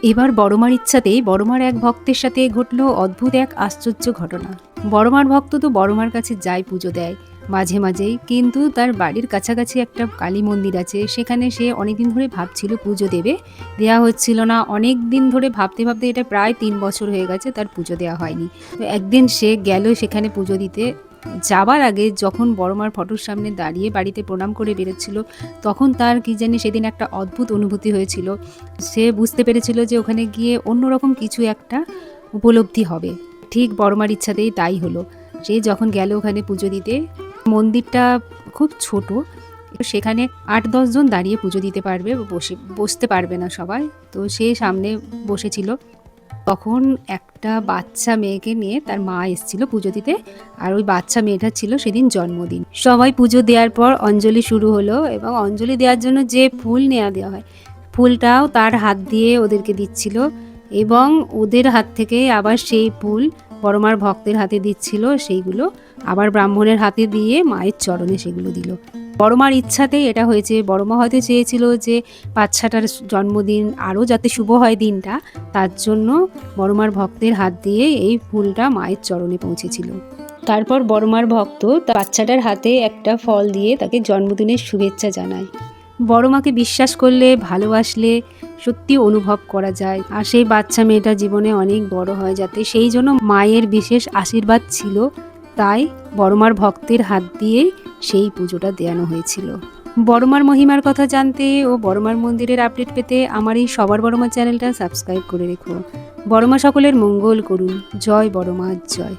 এবার বড়মার ইচ্ছাতেই বড়মার এক ভক্তের সাথে ঘটল অদ্ভুত এক আশ্চর্য ঘটনা। বড়মার ভক্ত তো বড়মার কাছে যায়, পুজো দেয় মাঝে মাঝেই, কিন্তু তার বাড়ির কাছাকাছি একটা কালী মন্দির আছে, সেখানে সে অনেকদিন ধরে ভাবছিল পুজো দেবে, দেওয়া হচ্ছিল না। অনেক দিন ধরে ভাবতে ভাবতে এটা প্রায় 3 বছর হয়ে গেছে, তার পুজো দেওয়া হয়নি। তো একদিন সে গেল সেখানে পুজো দিতে। যাবার আগে যখন বড়মার ফটোর সামনে দাঁড়িয়ে বাড়িতে প্রণাম করে বেরোচ্ছিল, তখন তার কি জানি সেদিন একটা অদ্ভুত অনুভূতি হয়েছিল। সে বুঝতে পেরেছিল যে ওখানে গিয়ে অন্যরকম কিছু একটা উপলব্ধি হবে। ঠিক বড়মার ইচ্ছাতেই তাই হলো। সে যখন গেল ওখানে পুজো দিতে, মন্দিরটা খুব ছোট, সেখানে 8-10 জন দাঁড়িয়ে পুজো দিতে পারবে, বসতে পারবে না সবাই। তো সে সামনে বসেছিল। তখন একটা বাচ্চা মেয়েকে নিয়ে তার মা এসেছিল পুজো দিতে, আর ওই বাচ্চা মেয়েটার ছিল সেদিন জন্মদিন। সবাই পুজো দেওয়ার পর অঞ্জলি শুরু হলো, এবং অঞ্জলি দেওয়ার জন্য যে ফুল দেওয়া হয়, ফুলটাও তার হাত দিয়ে ওদেরকে দিচ্ছিল, এবং ওদের হাত থেকে আবার সেই ফুল বড়মার ভক্তের হাতে দিচ্ছিল, সেইগুলো আবার ব্রাহ্মণের হাতে দিয়ে মায়ের চরণে সেগুলো দিল। বড়মার ইচ্ছাতেই এটা হয়েছে। বড়মা হয়তো চেয়েছিল যে বাচ্চাটার জন্মদিন আরও যাতে শুভ হয় দিনটা, তার জন্য বড়মার ভক্তের হাত দিয়ে এই ফুলটা মায়ের চরণে পৌঁছেছিল। তারপর বড়মার ভক্ত বাচ্চাটার হাতে একটা ফল দিয়ে তাকে জন্মদিনের শুভেচ্ছা জানায়। বড়মাকে বিশ্বাস করলে, ভালোবাসলে সত্যি অনুভব করা যায়, আর সেই বাচ্চা মেয়েটা জীবনে অনেক বড় হয় যাতে, সেই জন্য মায়ের বিশেষ আশীর্বাদ ছিল। তাই বড়মার ভক্তের হাত দিয়েই সেই পুজোটা দেওয়ানো হয়েছিল। বড়মার মহিমার কথা জানতে ও বড়মার মন্দিরের আপডেট পেতে আমার এই সবার বড়মা চ্যানেলটা সাবস্ক্রাইব করে রেখো। বড়মা সকলের মঙ্গল করুন। জয় বড়মা, জয়।